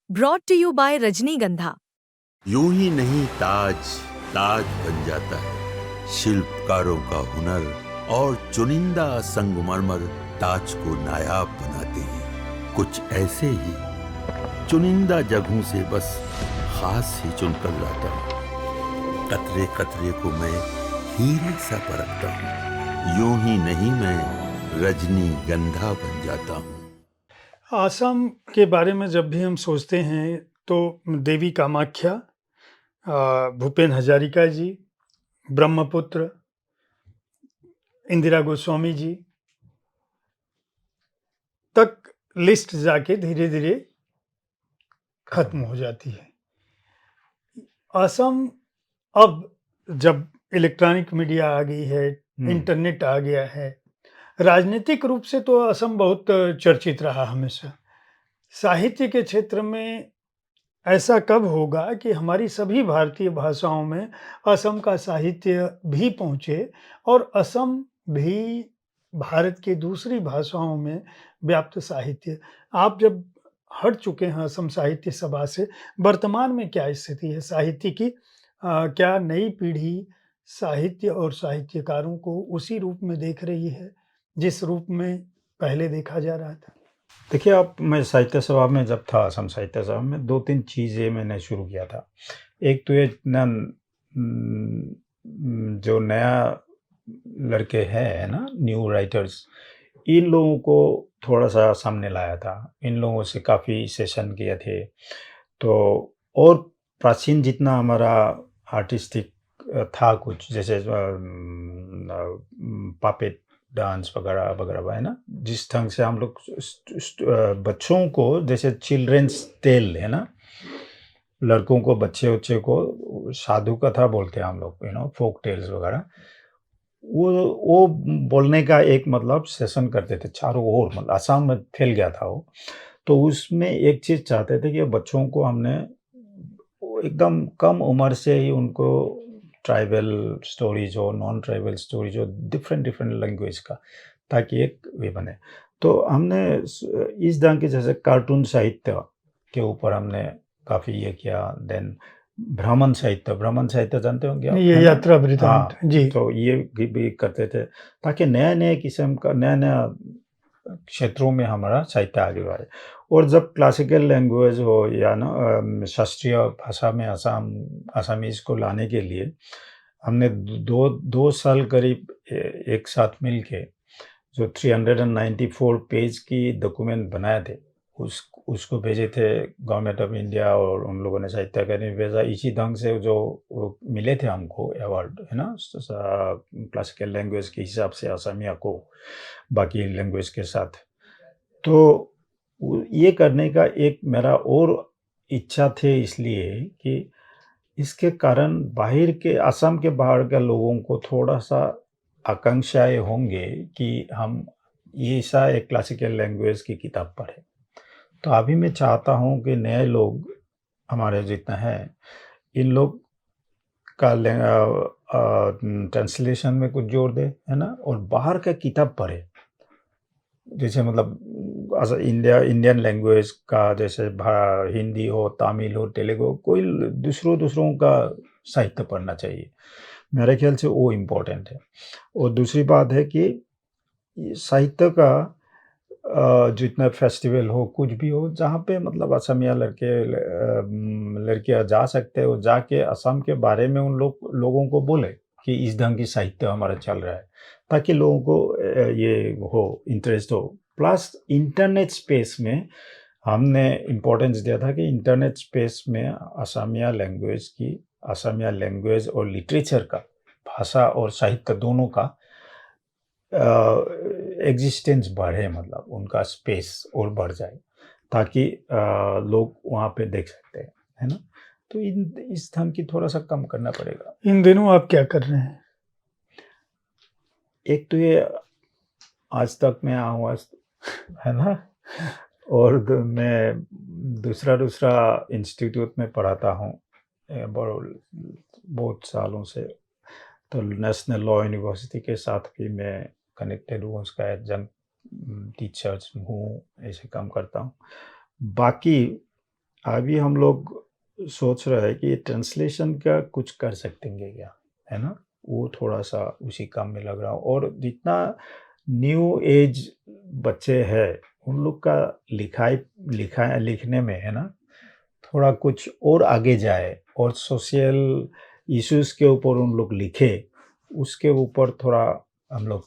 Brought to you by रजनीगंधा। यूं ही नहीं ताज ताज बन जाता है, शिल्पकारों का हुनर और चुनिंदा संगमरमर ताज को नायाब बनाते हैं। कुछ ऐसे ही चुनिंदा जगहों से बस खास ही चुनकर लाता हूँ। कतरे कतरे को मैं हीरे सा परखता हूँ। यूं ही नहीं मैं रजनीगंधा बन जाता हूँ। आसाम के बारे में जब भी हम सोचते हैं तो देवी कामाख्या, भूपेन हजारिका जी, ब्रह्मपुत्र, इंदिरा गोस्वामी जी तक लिस्ट जाके धीरे धीरे खत्म हो जाती है। असम अब जब इलेक्ट्रॉनिक मीडिया आ गई है, इंटरनेट आ गया है, राजनीतिक रूप से तो असम बहुत चर्चित रहा हमेशा। साहित्य के क्षेत्र में ऐसा कब होगा कि हमारी सभी भारतीय भाषाओं में असम का साहित्य भी पहुंचे और असम भी भारत की दूसरी भाषाओं में व्याप्त साहित्य। आप जब हट चुके हैं असम साहित्य सभा से, वर्तमान में क्या स्थिति है साहित्य की? क्या नई पीढ़ी साहित्य और साहित्यकारों को उसी रूप में देख रही है जिस रूप में पहले देखा जा रहा था? देखिए, मैं साहित्य सभा में जब था, असम साहित्य सभा में 2-3 चीज़ें मैंने शुरू किया था। एक तो ये जो नया लड़के हैं ना, न्यू राइटर्स, इन लोगों को थोड़ा-सा सामने लाया था। इन लोगों से काफ़ी सेशन किए थे। तो और प्राचीन जितना हमारा आर्टिस्टिक था कुछ, जैसे पपेट डांस वगैरह वगैरह है ना, जिस ढंग से हम लोग बच्चों को, जैसे चिल्ड्रंस टेल है ना, लड़कों को, बच्चे को साधु कथा बोलते हैं हम लोग, फोक टेल्स वगैरह, वो बोलने का एक मतलब सेशन करते थे चारों ओर, मतलब आसाम में फैल गया था वो। तो उसमें एक चीज़ चाहते थे कि बच्चों को हमने एकदम कम उम्र से ही उनको ट्राइबल स्टोरीज हो, नॉन ट्राइबल स्टोरीज हो, डिफरेंट लैंग्वेज का, ताकि एक वे बने। तो हमने इस ढंग के, जैसे कार्टून साहित्य के ऊपर हमने काफ़ी ये किया। देन भ्रमण साहित्य जानते होंगे आप, ये यात्रा वृतांत जी। तो ये भी करते थे, ताकि नया किस्म का नया क्षेत्रों में हमारा साहित्य आगे बढ़े। और जब क्लासिकल लैंग्वेज हो या ना शास्त्रीय भाषा में आसामीज़ को लाने के लिए हमने दो साल करीब एक साथ मिलके जो 394 पेज की डॉक्यूमेंट बनाए थे, उसको भेजे थे गवर्नमेंट ऑफ इंडिया, और उन लोगों ने साहित्य अकादमी भेजा। इसी ढंग से जो मिले थे हमको अवार्ड, है ना, क्लासिकल लैंग्वेज के हिसाब से असमिया को बाकी लैंग्वेज के साथ। तो ये करने का एक मेरा और इच्छा थे, इसलिए कि इसके कारण बाहर के, असम के बाहर के लोगों को थोड़ा सा आकांक्षाएं होंगे कि हम ये ऐसा एक क्लासिकल लैंग्वेज की किताब पढ़ें। तो अभी मैं चाहता हूँ कि नए लोग हमारे जितना है, इन लोग का ट्रांसलेशन में कुछ जोर दे, है ना, और बाहर का किताब पढ़े। जैसे मतलब इंडियन लैंग्वेज का, जैसे हिंदी हो, तमिल हो, तेलुगु, कोई दूसरों का साहित्य पढ़ना चाहिए। मेरे ख्याल से वो इम्पोर्टेंट है। और दूसरी बात है कि साहित्य का जितना फेस्टिवल हो, कुछ भी हो, जहाँ पे मतलब असमिया लड़कियाँ जा सकते हो, जाके असम के बारे में उन लोगों को बोले कि इस ढंग की साहित्य हमारा चल रहा है, ताकि लोगों को ये हो, इंटरेस्ट हो। प्लस इंटरनेट स्पेस में हमने इम्पोर्टेंस दिया था कि इंटरनेट स्पेस में असमिया लैंग्वेज और लिटरेचर का, भाषा और साहित्य दोनों का एग्जिस्टेंस बढ़े, मतलब उनका स्पेस और बढ़ जाए, ताकि लोग वहाँ पे देख सकते हैं, है ना। तो इस ढंग की थोड़ा सा कम करना पड़ेगा। इन दिनों आप क्या कर रहे हैं? एक तो ये आज तक मैं आऊँ, है ना, और मैं दूसरा इंस्टीट्यूट में पढ़ाता हूँ बहुत सालों से। तो नेशनल लॉ यूनिवर्सिटी के साथ भी मैं कनेक्टेड हूँ, उसका एडजंक्ट टीचर्स हूँ, ऐसे काम करता हूँ। बाकी अभी हम लोग सोच रहे हैं कि ट्रांसलेशन का कुछ कर सकेंगे क्या, है ना? वो थोड़ा-सा उसी काम में लग रहा हूँ और जितना न्यू एज बच्चे हैं, उन लोग का लिखने में, है ना? थोड़ा कुछ और आगे जाए और सोशल इश्यूज़ के ऊपर उन लोग लिखे, उसके ऊपर थोड़ा हम लोग